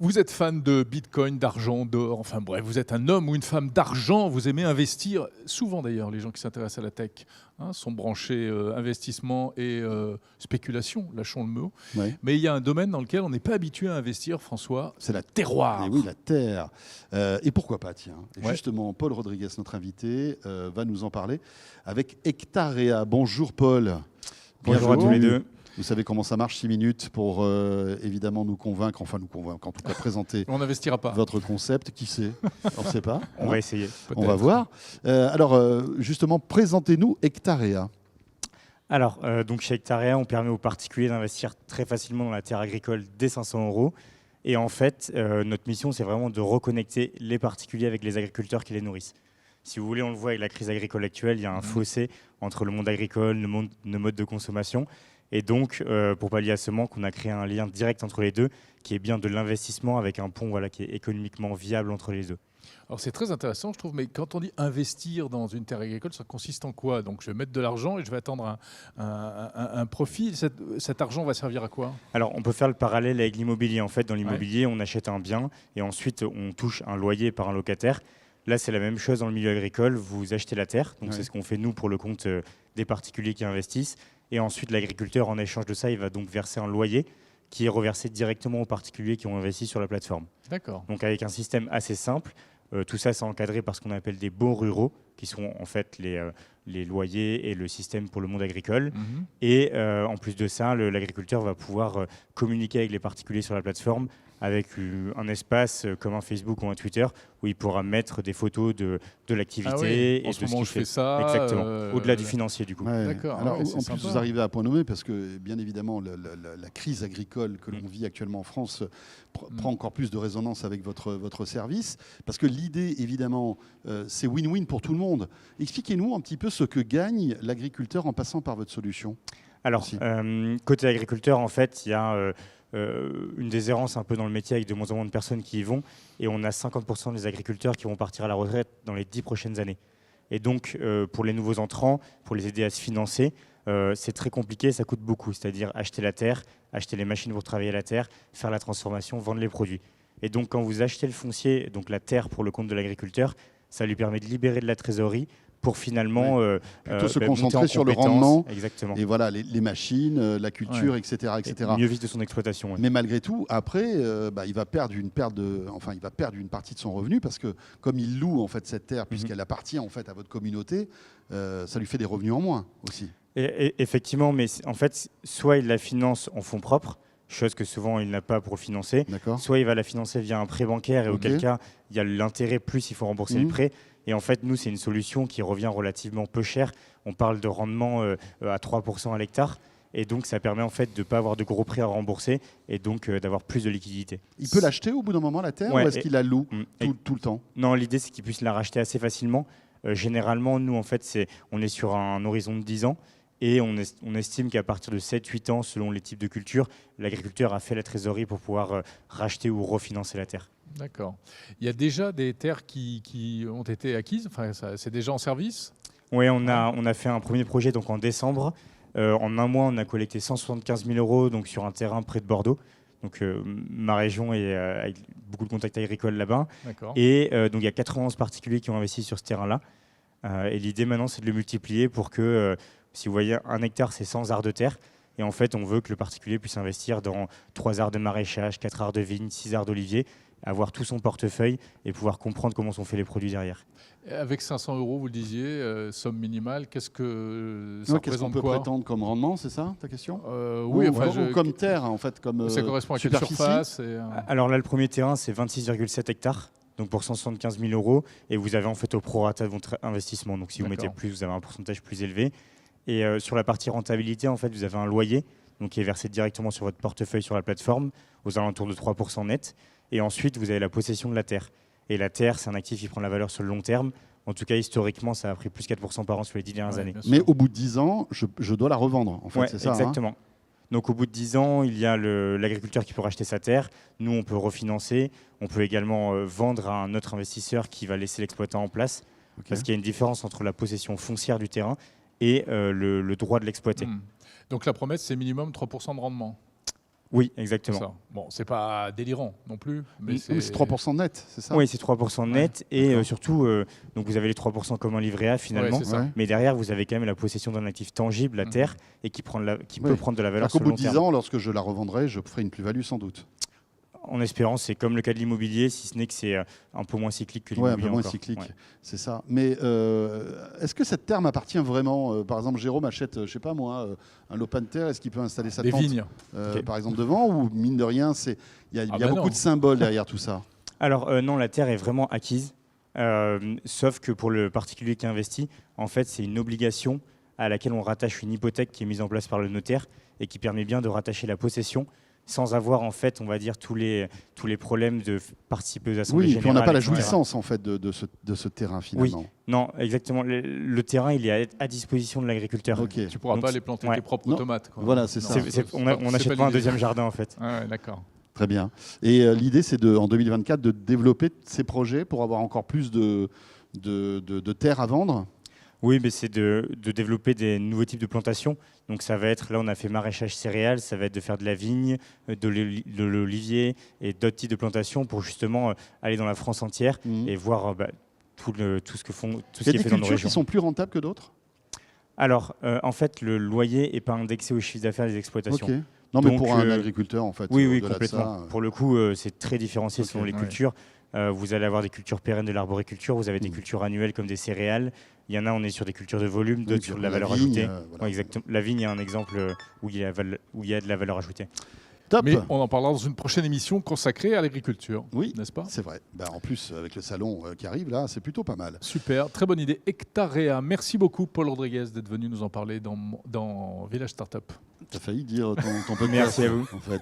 Vous êtes fan de Bitcoin, d'argent, d'or, enfin bref, vous êtes un homme ou une femme d'argent, vous aimez investir. Souvent d'ailleurs, les gens qui s'intéressent à la tech sont branchés investissement et spéculation, lâchons le mot. Oui. Mais il y a un domaine dans lequel on n'est pas habitué à investir, François, C'est la terroir. Et oui, la terre. Et pourquoi pas, tiens. Et Ouais. justement, Paul Rodriguez, notre invité, va nous en parler avec Hectarea. Bonjour Paul. Bonjour à tous les deux. Vous savez comment ça marche, 6 minutes pour évidemment nous convaincre, en tout cas présenter On n'investira pas. votre concept. Qui sait? On ne sait pas. On va essayer. On va voir. Justement, présentez-nous Hectarea. Alors, donc chez Hectarea, on permet aux particuliers d'investir très facilement dans la terre agricole dès 500 €. Et en fait, notre mission, c'est vraiment de reconnecter les particuliers avec les agriculteurs qui les nourrissent. Si vous voulez, on le voit avec la crise agricole actuelle, il y a un fossé entre le monde agricole, nos modes de consommation. Et donc, pour pallier à ce manque, on a créé un lien direct entre les deux, qui est bien de l'investissement avec un pont qui est économiquement viable entre les deux. Alors c'est très intéressant, je trouve, mais quand on dit investir dans une terre agricole, ça consiste en quoi? Donc je vais mettre de l'argent et je vais attendre un profit. Cet argent va servir à quoi? Alors, on peut faire le parallèle avec l'immobilier. En fait, dans l'immobilier, on achète un bien et ensuite, on touche un loyer par un locataire. Là, c'est la même chose dans le milieu agricole. Vous achetez la terre. Donc, c'est ce qu'on fait, nous, pour le compte des particuliers qui investissent. Et ensuite, l'agriculteur, en échange de ça, il va donc verser un loyer qui est reversé directement aux particuliers qui ont investi sur la plateforme. D'accord. Donc, avec un système assez simple. Tout ça, c'est encadré par ce qu'on appelle des baux ruraux, qui sont en fait les loyers et le système pour le monde agricole. Et en plus de ça, l'agriculteur va pouvoir communiquer avec les particuliers sur la plateforme avec un espace comme un Facebook ou un Twitter où il pourra mettre des photos de l'activité. Ah oui. Et En de ce moment, qu'il je fais fait. ça. Exactement. Au-delà du financier, du coup. Ouais. D'accord. Alors, Ouais, c'est en sympa. plus, vous arrivez à point nommé parce que, bien évidemment, la crise agricole que l'on vit actuellement en France prend encore plus de résonance avec votre service. Parce que l'idée, évidemment, c'est win-win pour tout le monde. Expliquez-nous un petit peu ce que gagne l'agriculteur en passant par votre solution. Alors, côté agriculteur, en fait, il y a une déshérence un peu dans le métier avec de moins en moins de personnes qui y vont. Et on a 50% des agriculteurs qui vont partir à la retraite dans les 10 prochaines années. Et donc, pour les nouveaux entrants, pour les aider à se financer, c'est très compliqué, ça coûte beaucoup. C'est-à-dire acheter la terre, acheter les machines pour travailler la terre, faire la transformation, vendre les produits. Et donc, quand vous achetez le foncier, donc la terre pour le compte de l'agriculteur, ça lui permet de libérer de la trésorerie pour finalement plutôt se monter concentrer en sur le compétences. rendement. Exactement. Et voilà, les machines, la culture, etc., etc. Et mieux vivre de son exploitation. Ouais. Mais malgré tout, après, il va perdre une partie de son revenu parce que comme il loue en fait cette terre, puisqu'elle appartient en fait à votre communauté, ça lui fait des revenus en moins aussi. Et effectivement, mais en fait, soit il la finance en fonds propres, chose que souvent il n'a pas pour financer, soit il va la financer via un prêt bancaire et auquel cas il y a l'intérêt plus il faut rembourser le prêt. Et en fait, nous, c'est une solution qui revient relativement peu cher. On parle de rendement à 3% à l'hectare. Et donc, ça permet en fait de ne pas avoir de gros prêts à rembourser et donc d'avoir plus de liquidité. Il peut l'acheter au bout d'un moment, la terre, ou est-ce qu'il la loue tout le temps? Non, l'idée, c'est qu'il puisse la racheter assez facilement. Généralement, nous, en fait, on est sur un horizon de 10 ans. Et on estime qu'à partir de 7-8 ans, selon les types de cultures, l'agriculteur a fait la trésorerie pour pouvoir racheter ou refinancer la terre. D'accord. Il y a déjà des terres qui ont été acquises, enfin, c'est déjà en service? Oui, on a fait un premier projet donc, en décembre. En un mois, on a collecté 175 000 € donc, sur un terrain près de Bordeaux. Donc, ma région est avec beaucoup de contacts agricoles là-bas. Et donc, il y a 91 particuliers qui ont investi sur ce terrain-là. Et l'idée maintenant, c'est de le multiplier pour que, si vous voyez, 1 hectare, c'est 100 arts de terre. Et en fait, on veut que le particulier puisse investir dans 3 arts de maraîchage, 4 arts de vigne, 6 arts d'olivier, avoir tout son portefeuille et pouvoir comprendre comment sont faits les produits derrière. Avec 500 €, vous le disiez, somme minimale, qu'est-ce que ça Qu'est-ce qu'on représente peut quoi prétendre comme rendement, c'est ça ta question? Oui, ou comme terre, en fait, comme ça correspond à quelle superficie surface Alors là, le premier terrain, c'est 26,7 hectares. Donc pour 175 000 € et vous avez en fait au prorata de votre investissement. Donc si vous mettez plus, vous avez un pourcentage plus élevé. Et sur la partie rentabilité, en fait, vous avez un loyer donc qui est versé directement sur votre portefeuille sur la plateforme aux alentours de 3% net. Et ensuite, vous avez la possession de la terre. Et la terre, c'est un actif qui prend la valeur sur le long terme. En tout cas, historiquement, ça a pris plus 4% par an sur les 10 dernières années. Mais au bout de 10 ans, je dois la revendre, en fait, c'est ça? Exactement. Donc au bout de 10 ans, il y a l'agriculteur qui peut racheter sa terre. Nous, on peut refinancer. On peut également vendre à un autre investisseur qui va laisser l'exploitant en place. Parce qu'il y a une différence entre la possession foncière du terrain et le droit de l'exploiter. Donc la promesse, c'est minimum 3% de rendement? Oui, exactement. Ça. Bon, c'est pas délirant non plus, mais C'est 3% net, c'est ça? Oui, c'est 3% net et d'accord. surtout, donc vous avez les 3% comme un livret A finalement, Ouais, c'est ça. Ouais. mais derrière vous avez quand même la possession d'un actif tangible, la terre, et qui Ouais. peut prendre de la valeur Qu'au sur le bout de long 10 terme. ans, lorsque je la revendrai, je ferai une plus-value sans doute. En espérant, c'est comme le cas de l'immobilier, si ce n'est que c'est un peu moins cyclique que Ouais, un l'immobilier peu moins encore. cyclique, Ouais. c'est ça. Mais est-ce que cette terre m'appartient vraiment? Par exemple, Jérôme achète, je sais pas moi, un lopin de terre. Est-ce qu'il peut installer sa des tente, vignes. Ok. par exemple, devant? Ou mine de rien, il y a bah beaucoup non. de symboles derrière tout ça. Alors non, la terre est vraiment acquise, sauf que pour le particulier qui investit, en fait, c'est une obligation à laquelle on rattache une hypothèque qui est mise en place par le notaire et qui permet bien de rattacher la possession sans avoir, en fait, on va dire, tous les problèmes de participer aux assemblées Oui, et générales. puis on n'a pas la etc. jouissance en fait de ce terrain finalement. Non, exactement. Le terrain, il est à disposition de l'agriculteur. Ok. Tu pourras Donc, pas aller planter ouais. tes propres Non. tomates. Quoi. Voilà, c'est Non, ça. On n'achète pas un l'idée. deuxième jardin, en fait. Ah ouais, d'accord. Très bien. Et l'idée, c'est en 2024 de développer ces projets pour avoir encore plus de terres à vendre. Oui, mais c'est de développer des nouveaux types de plantations. Donc ça va être, là on a fait maraîchage céréales, ça va être de faire de la vigne, de l'olivier et d'autres types de plantations pour justement aller dans la France entière Mhm. et voir tout ce que font, tout Il ce y a qui est des fait dans nos cultures régions. qui sont plus rentables que d'autres. Alors, en fait, le loyer n'est pas indexé au chiffre d'affaires des exploitations. Ok. Non, mais Donc, pour un agriculteur, en fait. Oui, oui, au-delà de complètement. ça, Pour le coup, c'est très différencié Ok, selon les ouais. cultures. Vous allez avoir des cultures pérennes de l'arboriculture, vous avez des Mhm. cultures annuelles comme des céréales. Il y en a, on est sur des cultures de volume, oui, d'autres puis sur de après, la valeur vigne, ajoutée. voilà. Ouais, exactement. La vigne est un exemple où il y a de la valeur ajoutée. Top. Mais on en parlera dans une prochaine émission consacrée à l'agriculture. Oui, N'est-ce pas? c'est vrai. Bah, en plus, avec le salon qui arrive là, c'est plutôt pas mal. Super, très bonne idée. Hectarea, merci beaucoup Paul Rodriguez d'être venu nous en parler dans Village Startup. T'as failli dire ton podcast. Merci à vous. En fait.